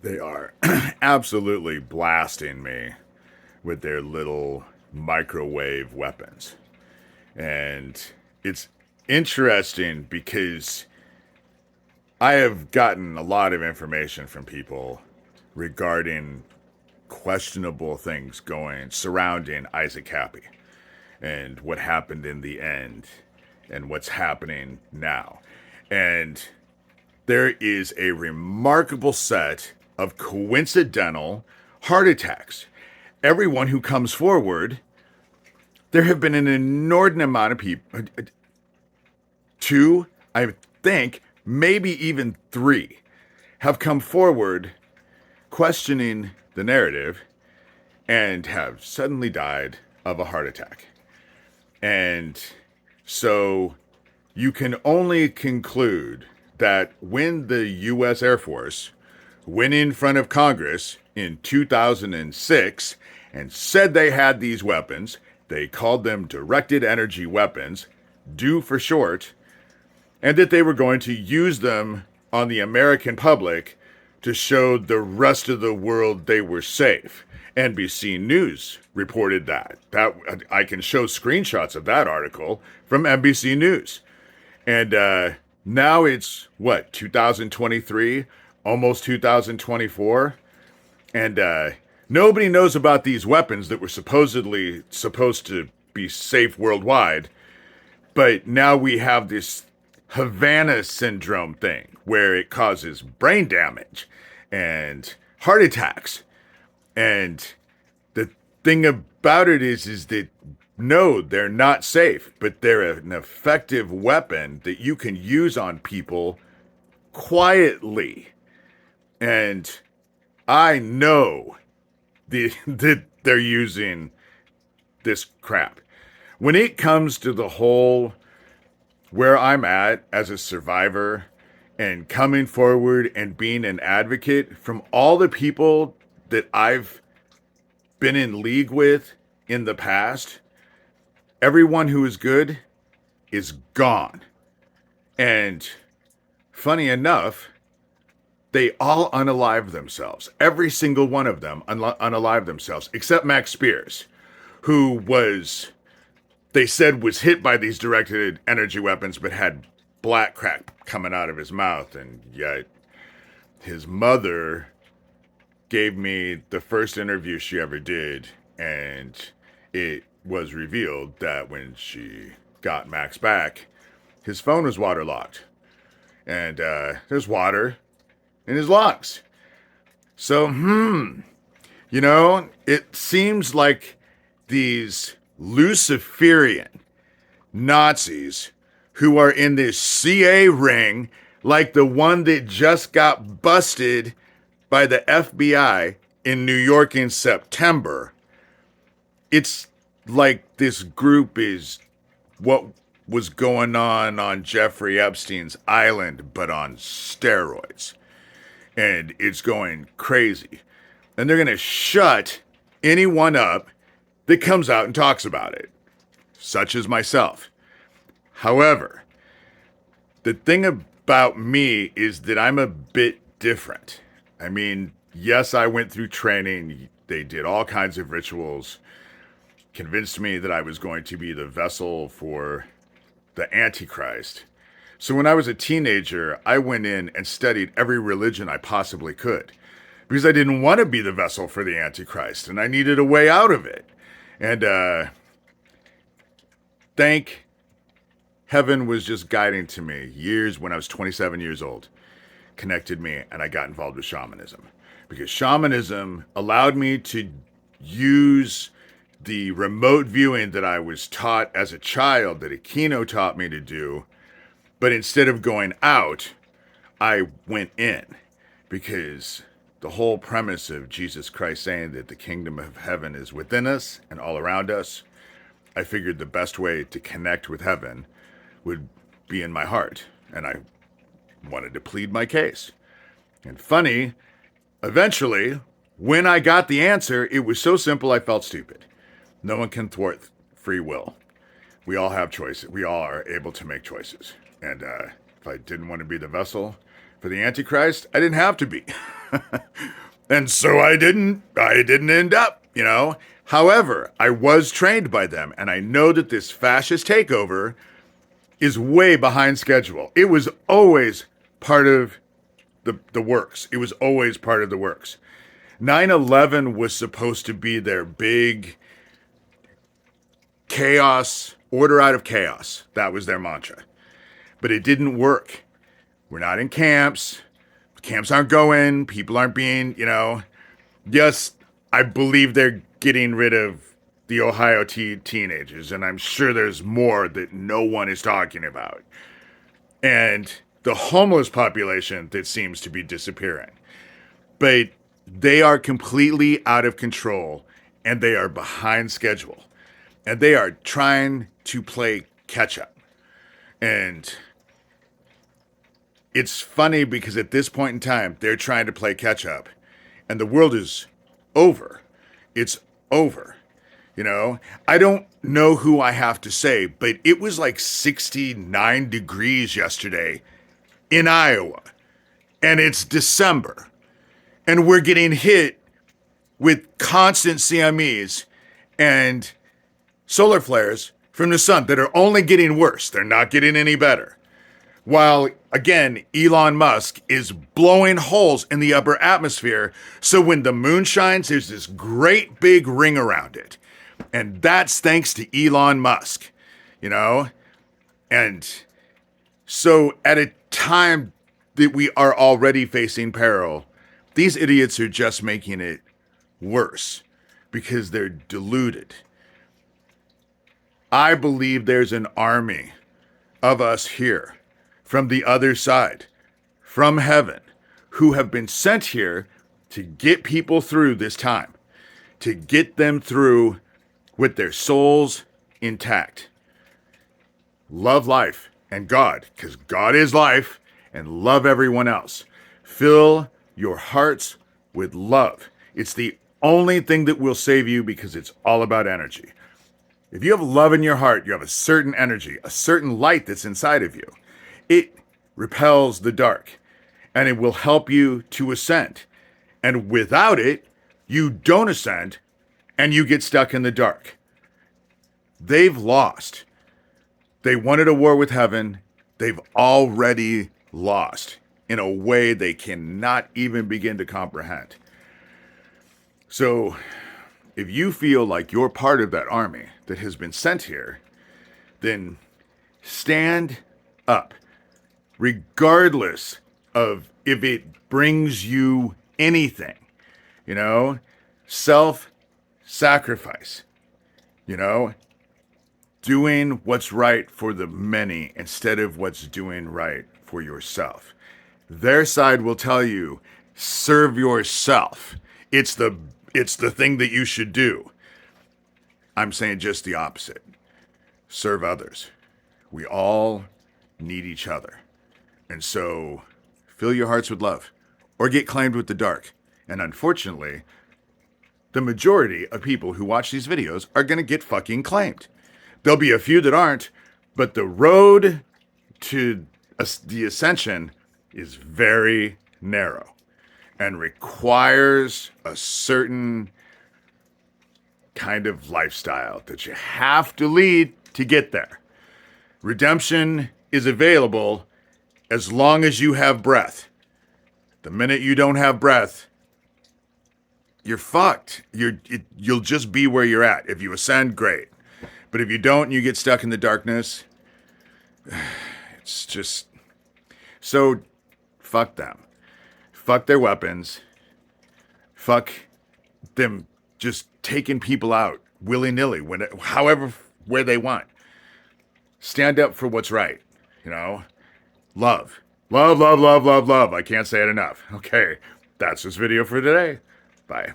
They are absolutely blasting me with their little microwave weapons. And it's interesting because I have gotten a lot of information from people regarding questionable things going surrounding Isaac Kappy and what happened in the end and what's happening now. And there is a remarkable set of coincidental heart attacks. Everyone who comes forward, there have been an inordinate amount of people, two, I think, maybe even three, have come forward questioning the narrative and have suddenly died of a heart attack. And so you can only conclude that when the U.S. Air Force went in front of Congress in 2006 and said they had these weapons, they called them directed energy weapons, DO for short, and that they were going to use them on the American public to show the rest of the world they were safe. NBC News reported that. I can show screenshots of that article from NBC News. And now it's what, 2023, almost 2024, and nobody knows about these weapons that were supposedly supposed to be safe worldwide. But now we have this Havana syndrome thing where it causes brain damage and heart attacks. And the thing about it is that no, they're not safe, but they're an effective weapon that you can use on people quietly. And I know that they're using this crap. When it comes to the whole where I'm at as a survivor and coming forward and being an advocate from all the people that I've been in league with in the past, everyone who is good is gone. And funny enough, they all unalive themselves. Every single one of them unalive themselves, except Max Spears, who was, they said, was hit by these directed energy weapons, but had black crack coming out of his mouth. And yet his mother gave me the first interview she ever did, and it was revealed that when she got Max back, his phone was waterlogged. And there's water in his lungs. So, it seems like these Luciferian Nazis who are in this CA ring, like the one that just got busted by the FBI in New York in September. It's like this group is what was going on Jeffrey Epstein's island, but on steroids. And it's going crazy. And they're going to shut anyone up that comes out and talks about it, such as myself. However, the thing about me is that I'm a bit different. I mean, yes, I went through training. They did all kinds of rituals, convinced me that I was going to be the vessel for the Antichrist. So when I was a teenager, I went in and studied every religion I possibly could because I didn't want to be the vessel for the Antichrist and I needed a way out of it. And thank heaven was just guiding to me years when I was 27 years old, connected me, and I got involved with shamanism because shamanism allowed me to use the remote viewing that I was taught as a child, that Aquino taught me to do. But instead of going out, I went in because the whole premise of Jesus Christ saying that the kingdom of heaven is within us and all around us, I figured the best way to connect with heaven would be in my heart. And I wanted to plead my case. And funny, eventually, when I got the answer, it was so simple I felt stupid. No one can thwart free will. We all have choices. We all are able to make choices. And if I didn't want to be the vessel for the Antichrist, I didn't have to be. And so I didn't end up, you know. However, I was trained by them, and I know that this fascist takeover is way behind schedule. It was always part of the works. It was always part of the works. 9/11 was supposed to be their big chaos, order out of chaos. That was their mantra. But it didn't work. We're not in camps. Camps aren't going. People aren't being, you know. Yes, I believe they're getting rid of the Ohio teenagers, and I'm sure there's more that no one is talking about. And the homeless population that seems to be disappearing. But they are completely out of control, and they are behind schedule. And they are trying to play catch up. And it's funny because at this point in time, they're trying to play catch up. And the world is over. It's over. You know, I don't know who I have to say, but it was like 69 degrees yesterday in Iowa. And it's December. And we're getting hit with constant CMEs and solar flares from the sun that are only getting worse. They're not getting any better. While, again, Elon Musk is blowing holes in the upper atmosphere, so when the moon shines, there's this great big ring around it. And that's thanks to Elon Musk, you know? And so at a time that we are already facing peril, these idiots are just making it worse because they're deluded. I believe there's an army of us here from the other side, from heaven, who have been sent here to get people through this time, to get them through with their souls intact. Love life and God, because God is life, and love everyone else. Fill your hearts with love. It's the only thing that will save you because it's all about energy. If you have love in your heart, you have a certain energy, a certain light that's inside of you. It repels the dark, and it will help you to ascend. And without it, you don't ascend, and you get stuck in the dark. They've lost. They wanted a war with heaven. They've already lost in a way they cannot even begin to comprehend. So, if you feel like you're part of that army that has been sent here, then stand up, regardless of if it brings you anything. You know, self-sacrifice, you know, doing what's right for the many instead of what's doing right for yourself. Their side will tell you, serve yourself. It's the thing that you should do. I'm saying just the opposite. Serve others. We all need each other. And so fill your hearts with love or get claimed with the dark. And unfortunately, the majority of people who watch these videos are going to get fucking claimed. There'll be a few that aren't, but the road to the ascension is very narrow and requires a certain kind of lifestyle that you have to lead to get there. Redemption is available as long as you have breath. The minute you don't have breath, you're fucked. You'll just be where you're at. If you ascend, great. But if you don't and you get stuck in the darkness, it's just... So, fuck them. Fuck their weapons. Fuck them just taking people out willy-nilly, however, where they want. Stand up for what's right, you know? Love. Love, love, love, love, love. I can't say it enough. Okay, that's this video for today. Bye.